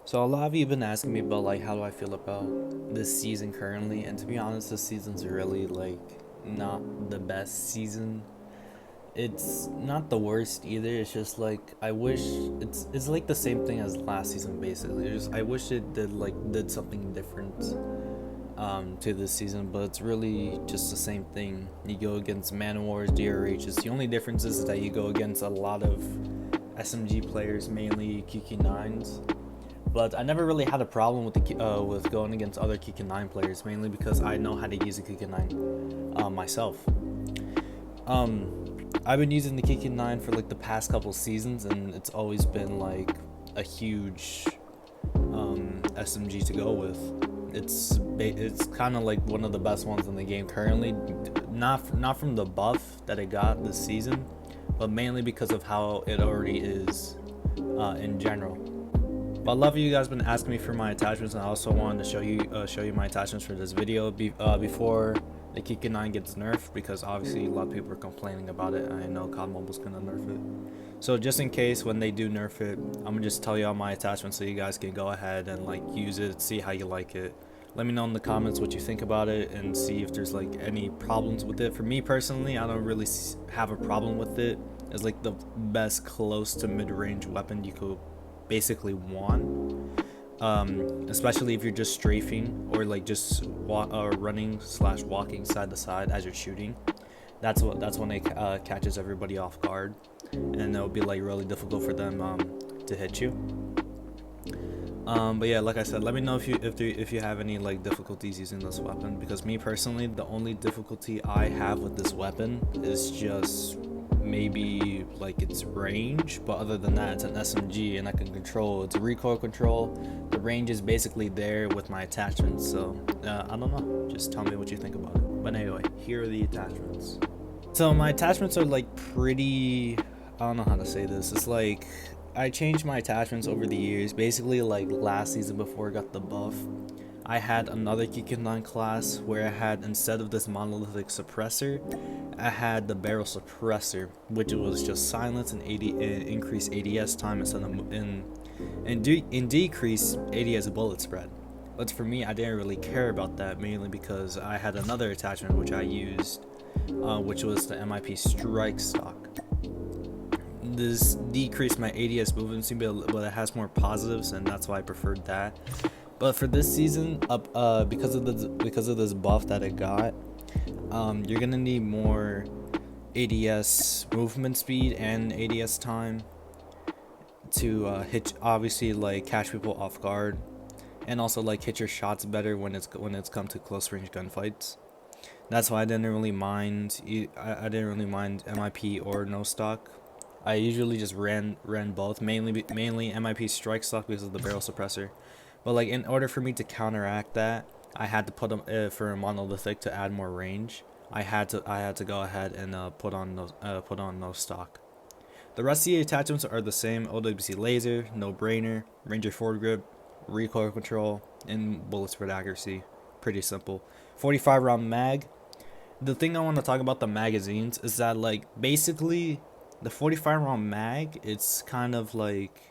So a lot of you have been asking me about like how do I feel about this season currently, and to be honest, this season's really like not the best season. It's not the worst either. It's just like I wish it's like the same thing as last season basically. I wish it did something different to this season, but it's really just the same thing. You go against Man Wars, DRHs. The only difference is that you go against a lot of SMG players, mainly QQ9s. But I never really had a problem with going against other QQ9 players, mainly because I know how to use a QQ9 myself. I've been using the QQ9 for like the past couple seasons, and it's always been like a huge SMG to go with. It's kind of like one of the best ones in the game currently, not from the buff that it got this season, but mainly because of how it already is in general. But a lot of you guys been asking me for my attachments, and I also wanted to show you my attachments for this video before the QQ9 gets nerfed, because obviously a lot of people are complaining about it. I know COD Mobile's gonna nerf it, so just in case when they do nerf it, I'm gonna just tell you all my attachments so you guys can go ahead and like use it, see how you like it. Let me know in the comments what you think about it and see if there's like any problems with it. For me personally, I don't really have a problem with it. It's like the best close to mid-range weapon you could basically want, especially if you're just strafing or like just running / walking side to side as you're shooting. That's when it catches everybody off guard, and it'll be like really difficult for them to hit you. But yeah, like I said, let me know if you have any like difficulties using this weapon, because me personally, the only difficulty I have with this weapon is just maybe like its range, but other than that, it's an SMG and I can control its recoil control. The range is basically there with my attachments, so I don't know, just tell me what you think about it. But anyway, here are the attachments. So my attachments are like pretty, I don't know how to say this, it's like I changed my attachments over the years. Basically like last season before I got the buff, I had another QQ9 class where I had, instead of this monolithic suppressor, I had the barrel suppressor, which was just silence and increase ADS time instead of decrease ADS bullet spread. But for me, I didn't really care about that, mainly because I had another attachment which I used, which was the MIP strike stock. This decreased my ADS movement speed, but it has more positives, and that's why I preferred that. But for this season, because of this buff that it got, you're gonna need more ADS movement speed and ADS time to hit, obviously like catch people off guard, and also like hit your shots better when it's come to close range gunfights. That's why I didn't really mind. I didn't really mind MIP or no stock. I usually just ran both, mainly MIP strike stock because of the barrel suppressor. But like in order for me to counteract that, I had to put them for a monolithic to add more range. I had to go ahead and put on no stock. The rest of the attachments are the same: OWC laser, no brainer, Ranger forward grip, recoil control, and bullet spread accuracy. Pretty simple. 45 round mag. The thing I want to talk about the magazines is that like basically the 45 round mag, it's kind of like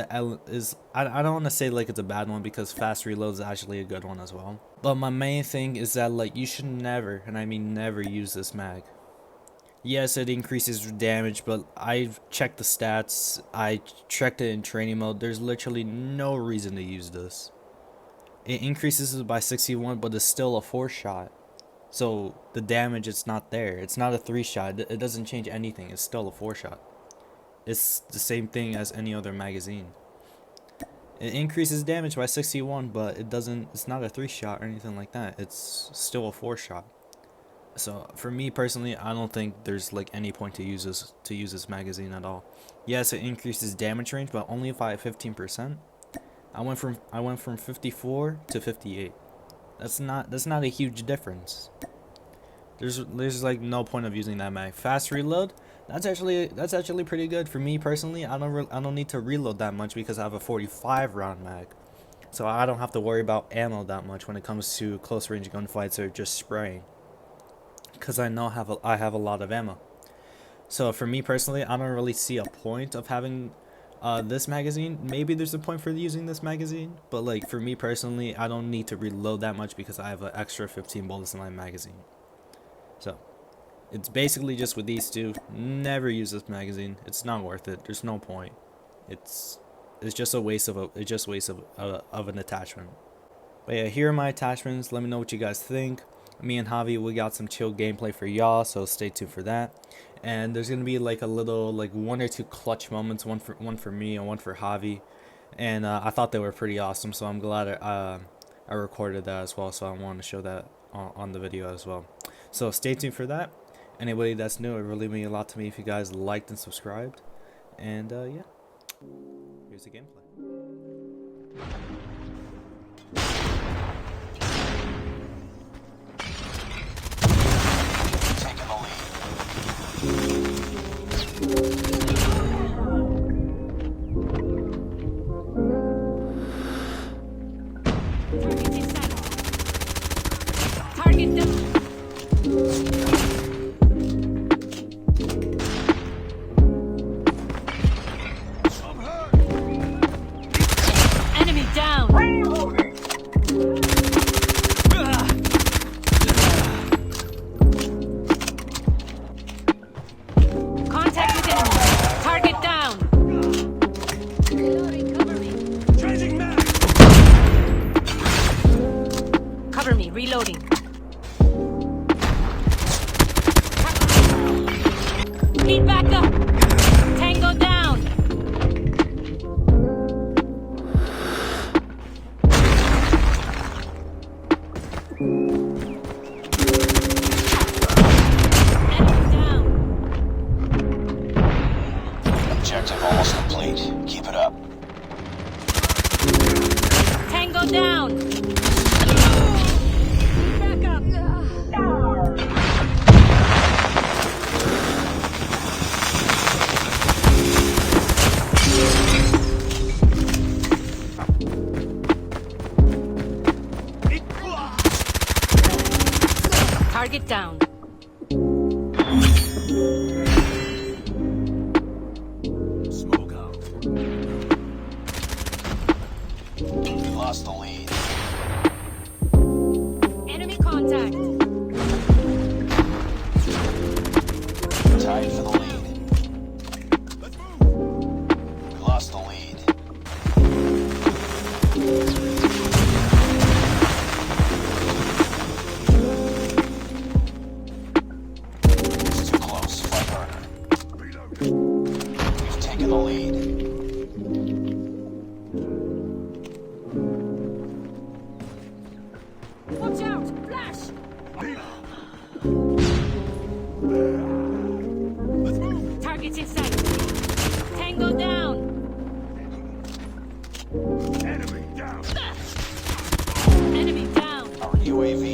I don't want to say like it's a bad one, because fast reload is actually a good one as well. But my main thing is that like you should never, and I mean never, use this mag. Yes, it increases damage, but I've checked the stats, I checked it in training mode, there's literally no reason to use this. It increases it by 61, but it's still a 4-shot. So the damage, it's not there. It's not a 3-shot. It doesn't change anything. It's still a 4-shot. It's the same thing as any other magazine. It increases damage by 61, but it's not a 3-shot or anything like that. It's still a 4-shot. So for me personally, I don't think there's like any point to use this magazine at all. Yes, it increases damage range, but only by 15%. I went from 54 to 58. That's not a huge difference. There's like no point of using that mag. Fast reload, that's actually pretty good for me personally. I don't need to reload that much because I have a 45 round mag, so I don't have to worry about ammo that much when it comes to close range gunfights or just spraying, because I know I have a lot of ammo. So for me personally, I don't really see a point of having This magazine, maybe there's a point for using this magazine, but like for me personally, I don't need to reload that much because I have an extra 15 bullets in my magazine. So it's basically just with these two. Never use this magazine. It's not worth it. There's no point. It's just a waste of an attachment. But yeah, here are my attachments. Let me know what you guys think. Me and Javi, we got some chill gameplay for y'all, so stay tuned for that. And there's gonna be like a little, like 1 or 2 clutch moments, one for me and one for Javi. And I thought they were pretty awesome, so I'm glad I recorded that as well. So I wanted to show that on the video as well. So stay tuned for that. Anybody that's new, it really means a lot to me if you guys liked and subscribed. And yeah, here's the gameplay. Target down. Enemy down. Contact with enemy. Target down. Reloading, cover me. Changing mag. Cover me, reloading. Need backup. Tango down. Enemy down. Objective almost complete. Keep it up. Tango down. Backup. Target down. Smoke out. We lost the lead. Enemy contact. Tied for the lead. We lost the lead. It's too close. Fight harder. We've taken the lead. Watch out! Flash! Targets in sight. Tango down. Enemy down. Enemy down. Our UAV